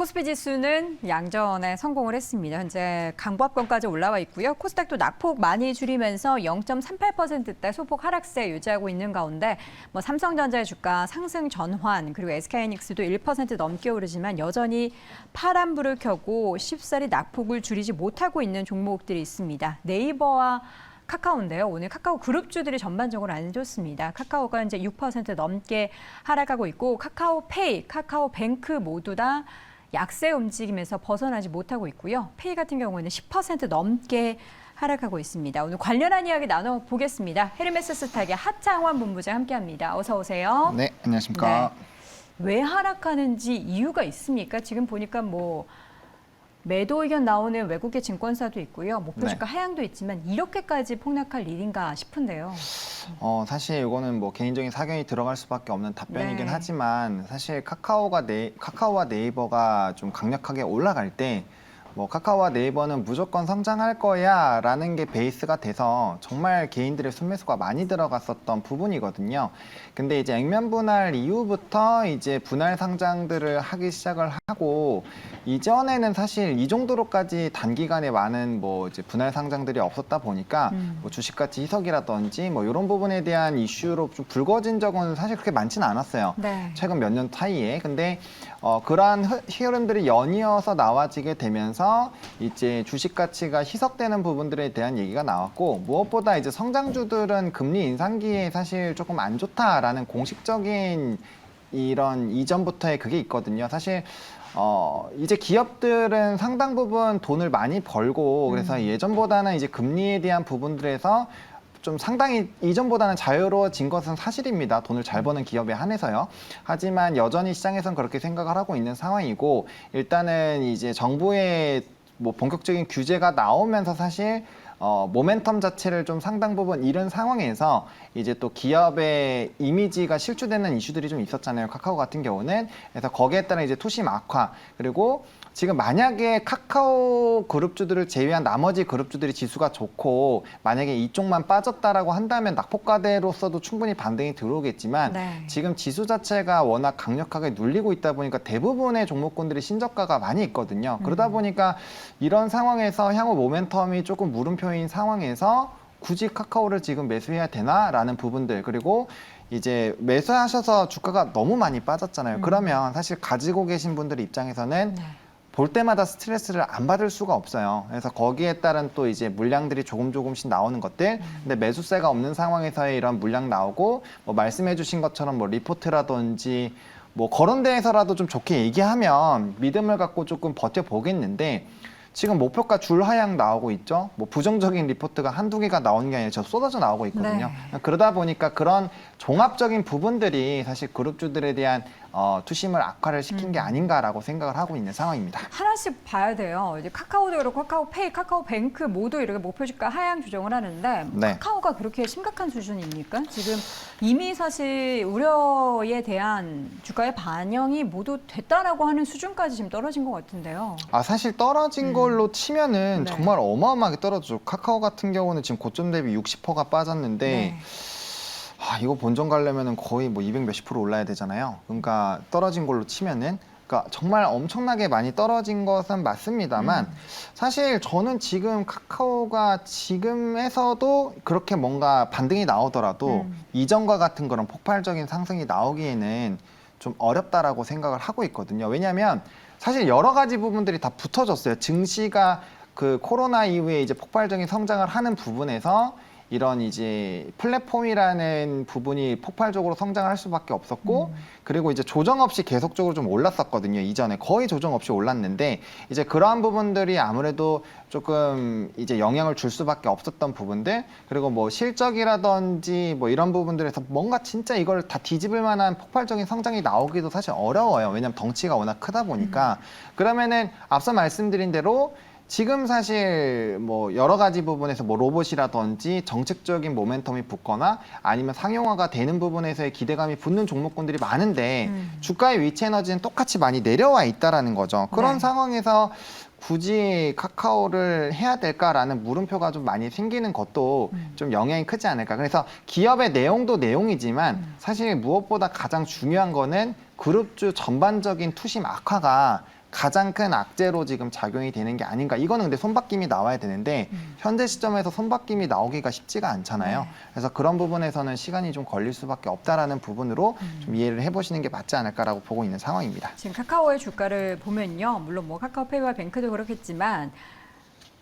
코스피 지수는 양전에 성공을 했습니다. 현재 강보합권까지 올라와 있고요. 코스닥도 낙폭 많이 줄이면서 0.38%대 소폭 하락세 유지하고 있는 가운데 삼성전자의 주가 상승 전환 그리고 SK하이닉스도 1% 넘게 오르지만 여전히 파란불을 켜고 쉽사리 낙폭을 줄이지 못하고 있는 종목들이 있습니다. 네이버와 카카오인데요. 오늘 카카오 그룹주들이 전반적으로 안 좋습니다. 카카오가 이제 6% 넘게 하락하고 있고 카카오페이, 카카오뱅크 모두 다 약세 움직임에서 벗어나지 못하고 있고요. 페이 같은 경우에는 10% 넘게 하락하고 있습니다. 오늘 관련한 이야기 나눠보겠습니다. 헤르메스스탁의 하창원 본부장 함께합니다. 어서 오세요. 네, 안녕하십니까. 네. 왜 하락하는지 이유가 있습니까? 지금 보니까 매도 의견 나오는 외국계 증권사도 있고요. 목표 주가 하향도 있지만 이렇게까지 폭락할 일인가 싶은데요. 사실 이거는 개인적인 사견이 들어갈 수밖에 없는 답변이긴 하지만 사실 카카오와 네이버가 좀 강력하게 올라갈 때 카카오와 네이버는 무조건 성장할 거야 라는 게 베이스가 돼서 정말 개인들의 순매수가 많이 들어갔었던 부분이거든요. 근데 이제 액면 분할 이후부터 이제 분할 상장들을 하기 시작을 하고 이전에는 사실 이 정도로까지 단기간에 많은 이제 분할 상장들이 없었다 보니까 주식가치 희석이라든지 이런 부분에 대한 이슈로 좀 불거진 적은 사실 그렇게 많지는 않았어요. 네. 최근 몇 년 사이에. 근데 그러한 흐름들이 연이어서 나와지게 되면서 이제 주식 가치가 희석되는 부분들에 대한 얘기가 나왔고 무엇보다 이제 성장주들은 금리 인상기에 사실 조금 안 좋다라는 공식적인 이런 이전부터의 그게 있거든요. 사실 이제 기업들은 상당 부분 돈을 많이 벌고 그래서 예전보다는 이제 금리에 대한 부분들에서 좀 상당히 이전보다는 자유로워진 것은 사실입니다. 돈을 잘 버는 기업에 한해서요. 하지만 여전히 시장에선 그렇게 생각을 하고 있는 상황이고 일단은 이제 정부의 본격적인 규제가 나오면서 사실 모멘텀 자체를 좀 상당 부분 잃은 상황에서 이제 또 기업의 이미지가 실추되는 이슈들이 좀 있었잖아요. 카카오 같은 경우는. 그래서 거기에 따른 이제 투심 악화 그리고 지금 만약에 카카오 그룹주들을 제외한 나머지 그룹주들이 지수가 좋고 만약에 이쪽만 빠졌다라고 한다면 낙폭과대로서도 충분히 반등이 들어오겠지만 지금 지수 자체가 워낙 강력하게 눌리고 있다 보니까 대부분의 종목군들이 신저가가 많이 있거든요. 그러다 보니까 이런 상황에서 향후 모멘텀이 조금 물음표인 상황에서 굳이 카카오를 지금 매수해야 되나라는 부분들 그리고 이제 매수하셔서 주가가 너무 많이 빠졌잖아요. 그러면 사실 가지고 계신 분들 입장에서는 볼 때마다 스트레스를 안 받을 수가 없어요. 그래서 거기에 따른 또 이제 물량들이 조금씩 나오는 것들. 근데 매수세가 없는 상황에서의 이런 물량 나오고 말씀해 주신 것처럼 리포트라든지 거론대에서라도 좀 좋게 얘기하면 믿음을 갖고 조금 버텨보겠는데 지금 목표가 줄 하향 나오고 있죠. 부정적인 리포트가 한두 개가 나오는 게 아니라 저 쏟아져 나오고 있거든요. 그러다 보니까 그런 종합적인 부분들이 사실 그룹주들에 대한 투심을 악화를 시킨 게 아닌가라고 생각을 하고 있는 상황입니다. 하나씩 봐야 돼요. 이제 카카오도 그렇고 카카오페이, 카카오뱅크 모두 이렇게 목표 주가 하향 조정을 하는데 카카오가 그렇게 심각한 수준입니까? 지금 이미 사실 우려에 대한 주가의 반영이 모두 됐다라고 하는 수준까지 지금 떨어진 것 같은데요. 사실 떨어진 걸로 치면은 정말 어마어마하게 떨어졌죠. 카카오 같은 경우는 지금 고점 대비 60%가 빠졌는데 이거 본전 가려면은 거의 200 몇십 프로 올라야 되잖아요. 그러니까 떨어진 걸로 치면은 그러니까 정말 엄청나게 많이 떨어진 것은 맞습니다만 사실 저는 지금 카카오가 지금에서도 그렇게 뭔가 반등이 나오더라도 이전과 같은 그런 폭발적인 상승이 나오기에는 좀 어렵다라고 생각을 하고 있거든요. 왜냐하면 사실 여러 가지 부분들이 다 붙어졌어요. 증시가 그 코로나 이후에 이제 폭발적인 성장을 하는 부분에서 이런 이제 플랫폼이라는 부분이 폭발적으로 성장을 할 수밖에 없었고 그리고 이제 조정 없이 계속적으로 좀 올랐었거든요. 이전에 거의 조정 없이 올랐는데 이제 그러한 부분들이 아무래도 조금 이제 영향을 줄 수밖에 없었던 부분들 그리고 실적이라든지 이런 부분들에서 뭔가 진짜 이걸 다 뒤집을 만한 폭발적인 성장이 나오기도 사실 어려워요. 왜냐하면 덩치가 워낙 크다 보니까 그러면은 앞서 말씀드린 대로 지금 사실 여러 가지 부분에서 로봇이라든지 정책적인 모멘텀이 붙거나 아니면 상용화가 되는 부분에서의 기대감이 붙는 종목군들이 많은데 주가의 위치 에너지는 똑같이 많이 내려와 있다라는 거죠. 그런 상황에서 굳이 카카오를 해야 될까라는 물음표가 좀 많이 생기는 것도 좀 영향이 크지 않을까. 그래서 기업의 내용도 내용이지만 사실 무엇보다 가장 중요한 거는 그룹주 전반적인 투심 악화가 가장 큰 악재로 지금 작용이 되는 게 아닌가. 이거는 근데 손바뀜이 나와야 되는데 현재 시점에서 손바뀜이 나오기가 쉽지가 않잖아요. 네. 그래서 그런 부분에서는 시간이 좀 걸릴 수밖에 없다라는 부분으로 좀 이해를 해보시는 게 맞지 않을까라고 보고 있는 상황입니다. 지금 카카오의 주가를 보면요. 물론 뭐 카카오페이와 뱅크도 그렇겠지만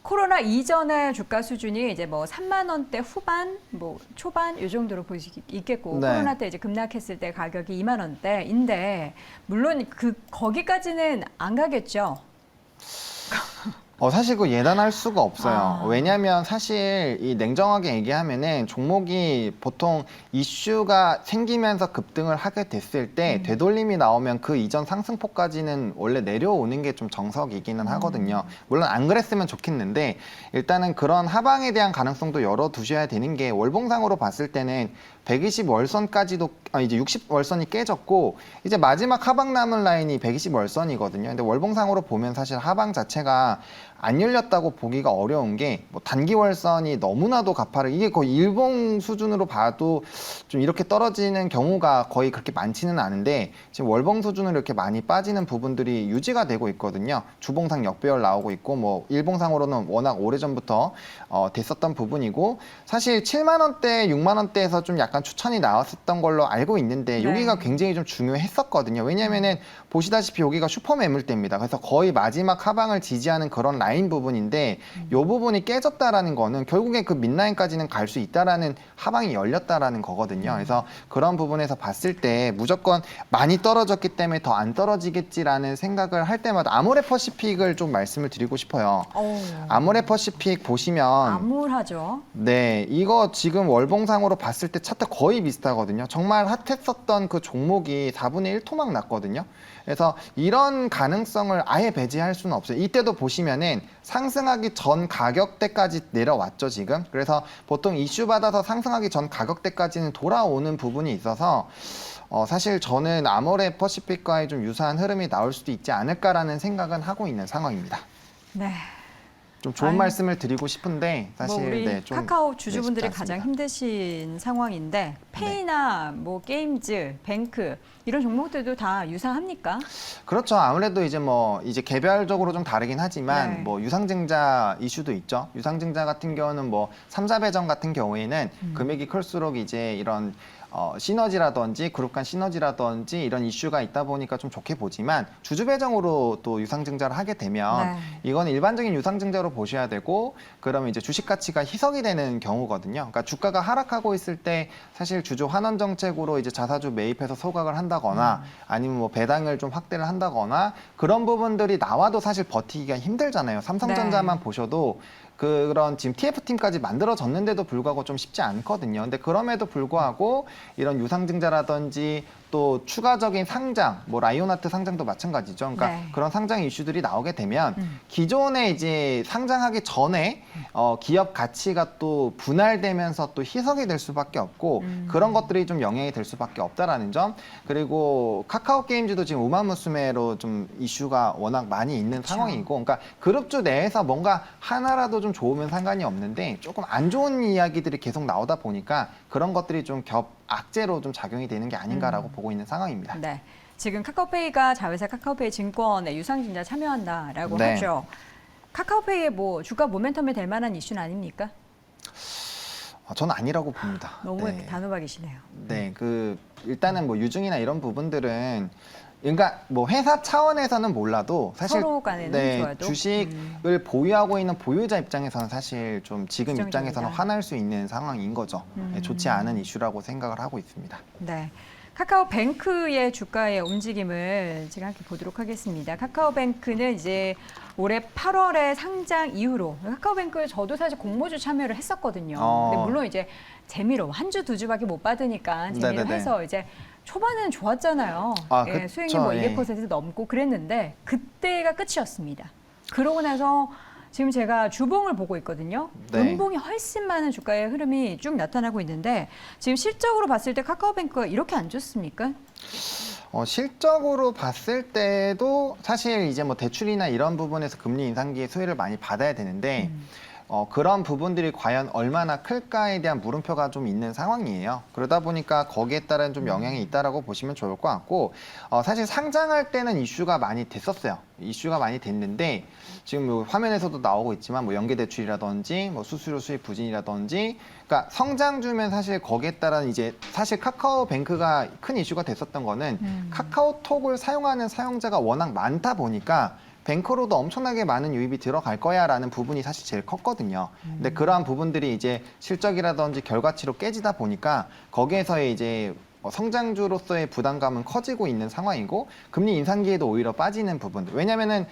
코로나 이전의 주가 수준이 이제 뭐 3만 원대 후반, 뭐 초반 이 정도로 보일 수 있겠고 네. 코로나 때 이제 급락했을 때 가격이 2만 원대인데 물론 거기까지는 안 가겠죠. 사실 그 예단할 수가 없어요. 아. 왜냐하면 사실 이 냉정하게 얘기하면은 종목이 보통 이슈가 생기면서 급등을 하게 됐을 때 되돌림이 나오면 그 이전 상승폭까지는 원래 내려오는 게 좀 정석이기는 하거든요. 물론 안 그랬으면 좋겠는데 일단은 그런 하방에 대한 가능성도 열어두셔야 되는 게 월봉상으로 봤을 때는 120월선까지도 이제 60월선이 깨졌고 이제 마지막 하방 남은 라인이 120월선이거든요. 근데 월봉상으로 보면 사실 하방 자체가 안 열렸다고 보기가 어려운 게 뭐 단기월선이 너무나도 가파르게 이게 거의 일봉 수준으로 봐도 좀 이렇게 떨어지는 경우가 거의 그렇게 많지는 않은데 지금 월봉 수준으로 이렇게 많이 빠지는 부분들이 유지가 되고 있거든요. 주봉상 역배열 나오고 있고 뭐 일봉상으로는 워낙 오래전부터 됐었던 부분이고 사실 7만 원대, 6만 원대에서 좀 약간 추천이 나왔었던 걸로 알고 있는데 네. 여기가 굉장히 좀 중요했었거든요. 왜냐면은 보시다시피 여기가 슈퍼 매물대입니다. 그래서 거의 마지막 하방을 지지하는 그런 라인 부분인데 이 부분이 깨졌다라는 거는 결국에 그 mid라인까지는 갈 수 있다라는 하방이 열렸다라는 거거든요. 그래서 그런 부분에서 봤을 때 무조건 많이 떨어졌기 때문에 더 안 떨어지겠지라는 생각을 할 때마다 아모레퍼시픽을 좀 말씀을 드리고 싶어요. 아모레퍼시픽 보시면 암울하죠. 네, 이거 지금 월봉상으로 봤을 때 차트 거의 비슷하거든요. 정말 핫했었던 그 종목이 4분의 1 토막 났거든요. 그래서 이런 가능성을 아예 배제할 수는 없어요. 이때도 보시면은 상승하기 전 가격대까지 내려왔죠, 지금. 그래서 보통 이슈 받아서 상승하기 전 가격대까지는 돌아오는 부분이 있어서 사실 저는 아모레퍼시픽과의 좀 유사한 흐름이 나올 수도 있지 않을까라는 생각은 하고 있는 상황입니다. 네. 좀 좋은 아유. 말씀을 드리고 싶은데 사실 뭐 우리 네, 좀 카카오 네, 주주분들이 쉽지 가장 않습니다. 힘드신 상황인데 페이나 뭐 게임즈, 뱅크 이런 종목들도 다 유사합니까? 그렇죠. 아무래도 이제 개별적으로 좀 다르긴 하지만 네. 뭐 유상증자 이슈도 있죠. 유상증자 같은 경우는 뭐 3자 배정 같은 경우에는 금액이 클수록 이제 이런 시너지라든지 그룹 간 시너지라든지 이런 이슈가 있다 보니까 좀 좋게 보지만 주주 배정으로 또 유상증자를 하게 되면 네. 이건 일반적인 유상증자로 보셔야 되고 그러면 이제 주식 가치가 희석이 되는 경우거든요. 그러니까 주가가 하락하고 있을 때 사실 주주 환원 정책으로 이제 자사주 매입해서 소각을 한다거나 아니면 뭐 배당을 좀 확대를 한다거나 그런 부분들이 나와도 사실 버티기가 힘들잖아요. 삼성전자만 네. 보셔도 그런 지금 TF팀까지 만들어졌는데도 불구하고 좀 쉽지 않거든요. 근데 그럼에도 불구하고 이런 유상증자라든지 또 추가적인 상장, 뭐 라이온하트 상장도 마찬가지죠. 그러니까 네. 그런 상장 이슈들이 나오게 되면 기존에 이제 상장하기 전에 기업 가치가 또 분할되면서 또 희석이 될 수밖에 없고 그런 것들이 좀 영향이 될 수밖에 없다라는 점. 그리고 카카오 게임즈도 지금 우마무스메로 좀 이슈가 워낙 많이 있는 상황이고, 그러니까 그룹주 내에서 뭔가 하나라도 좀 좋으면 상관이 없는데 조금 안 좋은 이야기들이 계속 나오다 보니까 그런 것들이 좀 악재로 좀 작용이 되는 게 아닌가라고 보고 있는 상황입니다. 네. 지금 카카오페이가 자회사 카카오페이 증권에 유상증자 참여한다라고 네. 하죠. 카카오페이의 뭐 주가 모멘텀이 될 만한 이슈는 아닙니까? 저는 아니라고 봅니다. 너무 네. 이렇게 단호박이시네요. 네, 일단은 뭐 유증이나 이런 부분들은 그러니까 뭐 회사 차원에서는 몰라도 사실 서로 간에는 좋아도? 주식을 보유하고 있는 보유자 입장에서는 사실 좀 지금 부정적이다. 입장에서는 화날 수 있는 상황인 거죠. 네, 좋지 않은 이슈라고 생각을 하고 있습니다. 네. 카카오뱅크의 주가의 움직임을 제가 함께 보도록 하겠습니다. 카카오뱅크는 이제 올해 8월에 상장 이후로 카카오뱅크 저도 사실 공모주 참여를 했었거든요. 근데 물론 이제 재미로 한 주, 두 주밖에 못 받으니까 재미로 네네네. 해서 이제 초반에는 좋았잖아요. 아, 예, 그쵸, 수익률 뭐 예. 200% 넘고 그랬는데 그때가 끝이었습니다. 그러고 나서 지금 제가 주봉을 보고 있거든요. 네. 연봉이 훨씬 많은 주가의 흐름이 쭉 나타나고 있는데 지금 실적으로 봤을 때 카카오뱅크가 이렇게 안 좋습니까? 실적으로 봤을 때도 사실 이제 뭐 대출이나 이런 부분에서 금리 인상기에 수혜를 많이 받아야 되는데 그런 부분들이 과연 얼마나 클까에 대한 물음표가 좀 있는 상황이에요. 그러다 보니까 거기에 따른 좀 영향이 있다라고 보시면 좋을 것 같고, 사실 상장할 때는 이슈가 많이 됐었어요. 이슈가 많이 됐는데 지금 뭐 화면에서도 나오고 있지만 뭐 연계대출이라든지 뭐 수수료 수익 부진이라든지, 그러니까 성장주면 사실 거기에 따른 이제 사실 카카오뱅크가 큰 이슈가 됐었던 거는 카카오톡을 사용하는 사용자가 워낙 많다 보니까 뱅크로도 엄청나게 많은 유입이 들어갈 거야라는 부분이 사실 제일 컸거든요. 근데 그러한 부분들이 이제 실적이라든지 결과치로 깨지다 보니까 거기에서의 이제 성장주로서의 부담감은 커지고 있는 상황이고, 금리 인상기에도 오히려 빠지는 부분들. 왜냐면은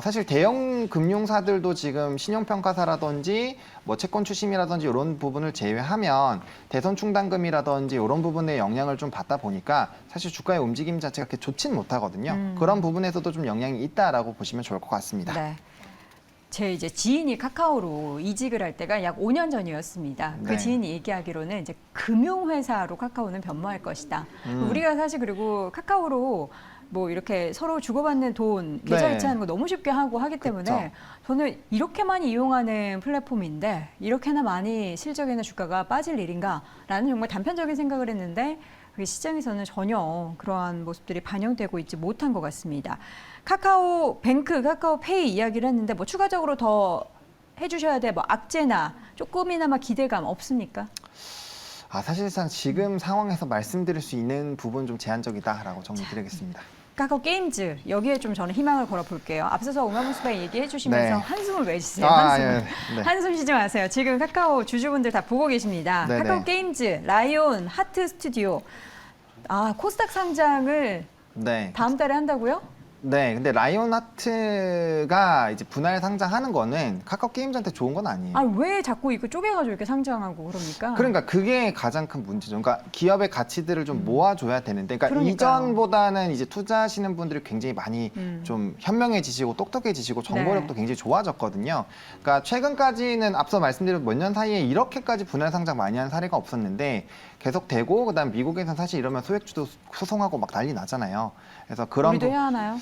사실 대형 금융사들도 지금 신용평가사라든지 뭐 채권 추심이라든지 이런 부분을 제외하면 대선 충당금이라든지 이런 부분에 영향을 좀 받다 보니까 사실 주가의 움직임 자체가 그렇게 좋진 못하거든요. 그런 부분에서도 좀 영향이 있다라고 보시면 좋을 것 같습니다. 네. 제 이제 지인이 카카오로 이직을 할 때가 약 5년 전이었습니다. 그 네. 지인이 얘기하기로는 이제 금융회사로 카카오는 변모할 것이다. 우리가 사실 그리고 카카오로 뭐 이렇게 서로 주고받는 돈, 계좌 네. 이체하는 거 너무 쉽게 하고 하기 때문에 그쵸. 저는 이렇게 많이 이용하는 플랫폼인데 이렇게나 많이 실적이나 주가가 빠질 일인가라는 정말 단편적인 생각을 했는데 그게 시장에서는 전혀 그러한 모습들이 반영되고 있지 못한 것 같습니다. 카카오뱅크, 카카오페이 이야기를 했는데 뭐 추가적으로 더 해주셔야 돼 뭐 악재나 조금이나마 기대감 없습니까? 사실상 지금 상황에서 말씀드릴 수 있는 부분 좀 제한적이다라고 정리드리겠습니다. 카카오 게임즈 여기에 좀 저는 희망을 걸어볼게요. 앞서서 오마무스바 얘기해 주시면서 네. 한숨을 내쉬세요. 한숨. 예, 네. 한숨 쉬지 마세요. 지금 카카오 주주분들 다 보고 계십니다. 네네. 카카오 게임즈, 라이온, 하트 스튜디오. 코스닥 상장을 네. 다음 달에 한다고요? 네, 근데 라이온하트가 이제 분할 상장하는 거는 카카오 게임즈한테 좋은 건 아니에요. 왜 자꾸 이거 쪼개가지고 이렇게 상장하고 그럽니까? 그러니까 그게 가장 큰 문제죠. 그러니까 기업의 가치들을 좀 모아줘야 되는데, 그러니까 그러니까요. 이전보다는 이제 투자하시는 분들이 굉장히 많이 좀 현명해지시고 똑똑해지시고 정보력도 네. 굉장히 좋아졌거든요. 그러니까 최근까지는 앞서 말씀드린 몇 년 사이에 이렇게까지 분할 상장 많이 한 사례가 없었는데 계속 되고, 그다음 미국에서는 사실 이러면 소액주도 소송하고 막 난리 나잖아요. 그래서 그런 우리도 해야 하나요?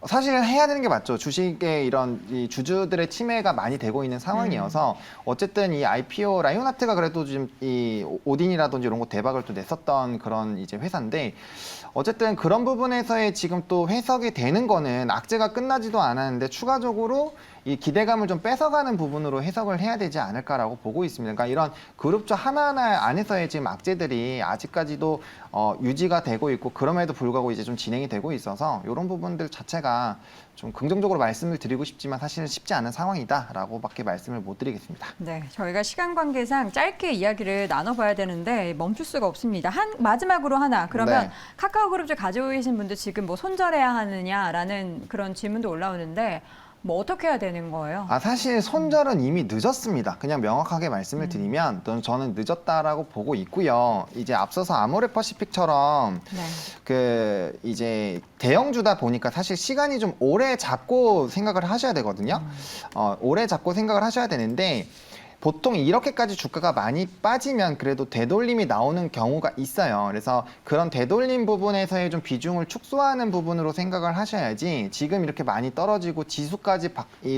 사실 해야 되는 게 맞죠. 주식에 이런 이 주주들의 침해가 많이 되고 있는 상황이어서 어쨌든 이 IPO 라이온하트가 그래도 지금 이 오딘이라든지 이런 거 대박을 또 냈었던 그런 이제 회사인데, 어쨌든 그런 부분에서의 지금 또 해석이 되는 거는 악재가 끝나지도 않았는데 추가적으로 이 기대감을 좀 뺏어가는 부분으로 해석을 해야 되지 않을까라고 보고 있습니다. 그러니까 이런 그룹주 하나하나 안에서의 지금 악재들이 아직까지도 유지가 되고 있고, 그럼에도 불구하고 이제 좀 진행이 되고 있어서 이런 부분들 자체가 좀 긍정적으로 말씀을 드리고 싶지만 사실은 쉽지 않은 상황이다라고밖에 말씀을 못 드리겠습니다. 네, 저희가 시간 관계상 짧게 이야기를 나눠봐야 되는데 멈출 수가 없습니다. 마지막으로 하나, 그러면 네. 카카오그룹주 가지고 계신 분들 지금 뭐 손절해야 하느냐라는 그런 질문도 올라오는데 뭐 어떻게 해야 되는 거예요? 사실 손절은 이미 늦었습니다. 그냥 명확하게 말씀을 드리면 저는 늦었다라고 보고 있고요. 이제 앞서서 아모레퍼시픽처럼 네. 그 이제 대형주다 보니까 사실 시간이 좀 오래 잡고 생각을 하셔야 되거든요. 오래 잡고 생각을 하셔야 되는데, 보통 이렇게까지 주가가 많이 빠지면 그래도 되돌림이 나오는 경우가 있어요. 그래서 그런 되돌림 부분에서의 좀 비중을 축소하는 부분으로 생각을 하셔야지, 지금 이렇게 많이 떨어지고 지수까지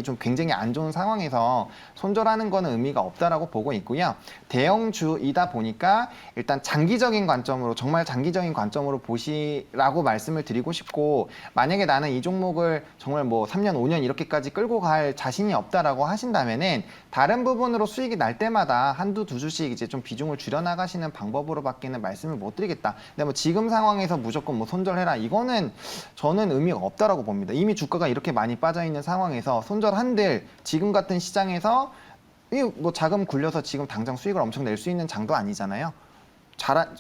좀 굉장히 안 좋은 상황에서 손절하는 거는 의미가 없다라고 보고 있고요. 대형주이다 보니까 일단 장기적인 관점으로, 정말 장기적인 관점으로 보시라고 말씀을 드리고 싶고, 만약에 나는 이 종목을 정말 뭐 3년, 5년 이렇게까지 끌고 갈 자신이 없다라고 하신다면은 다른 부분으로 수익이 날 때마다 한두 두 주씩 이제 좀 비중을 줄여나가시는 방법으로밖에는 말씀을 못 드리겠다. 근데 뭐 지금 상황에서 무조건 뭐 손절해라, 이거는 저는 의미가 없다라고 봅니다. 이미 주가가 이렇게 많이 빠져 있는 상황에서 손절한들 지금 같은 시장에서 뭐 자금 굴려서 지금 당장 수익을 엄청 낼 수 있는 장도 아니잖아요.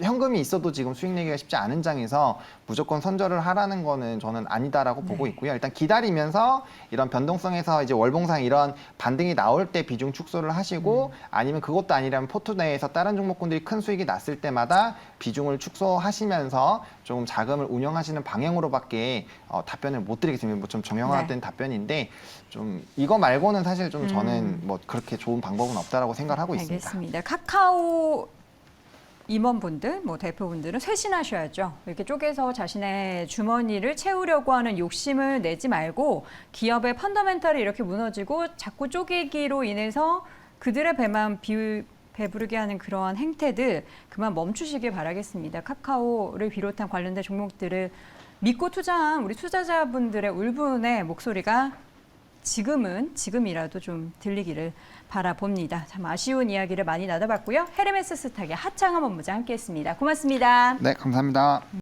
현금이 있어도 지금 수익 내기가 쉽지 않은 장에서 무조건 손절을 하라는 거는 저는 아니다라고 보고 있고요. 일단 기다리면서 이런 변동성에서 이제 월봉상 이런 반등이 나올 때 비중 축소를 하시고, 아니면 그것도 아니라면 포트 내에서 다른 종목군들이 큰 수익이 났을 때마다 비중을 축소하시면서 조금 자금을 운영하시는 방향으로밖에 답변을 못 드리겠습니다. 뭐 좀 정형화된 답변인데, 좀 이거 말고는 사실 좀 저는 뭐 그렇게 좋은 방법은 없다라고 생각을 하고 있습니다. 알겠습니다. 카카오 임원분들, 뭐 대표분들은 쇄신하셔야죠. 이렇게 쪼개서 자신의 주머니를 채우려고 하는 욕심을 내지 말고, 기업의 펀더멘탈이 이렇게 무너지고 자꾸 쪼개기로 인해서 그들의 배만 배부르게 하는 그런 행태들 그만 멈추시길 바라겠습니다. 카카오를 비롯한 관련된 종목들을 믿고 투자한 우리 투자자분들의 울분의 목소리가 지금이라도 좀 들리기를 바라봅니다. 참 아쉬운 이야기를 많이 나눠봤고요. 헤르메스 스탁의 하창원 본부장 함께했습니다. 고맙습니다. 네, 감사합니다.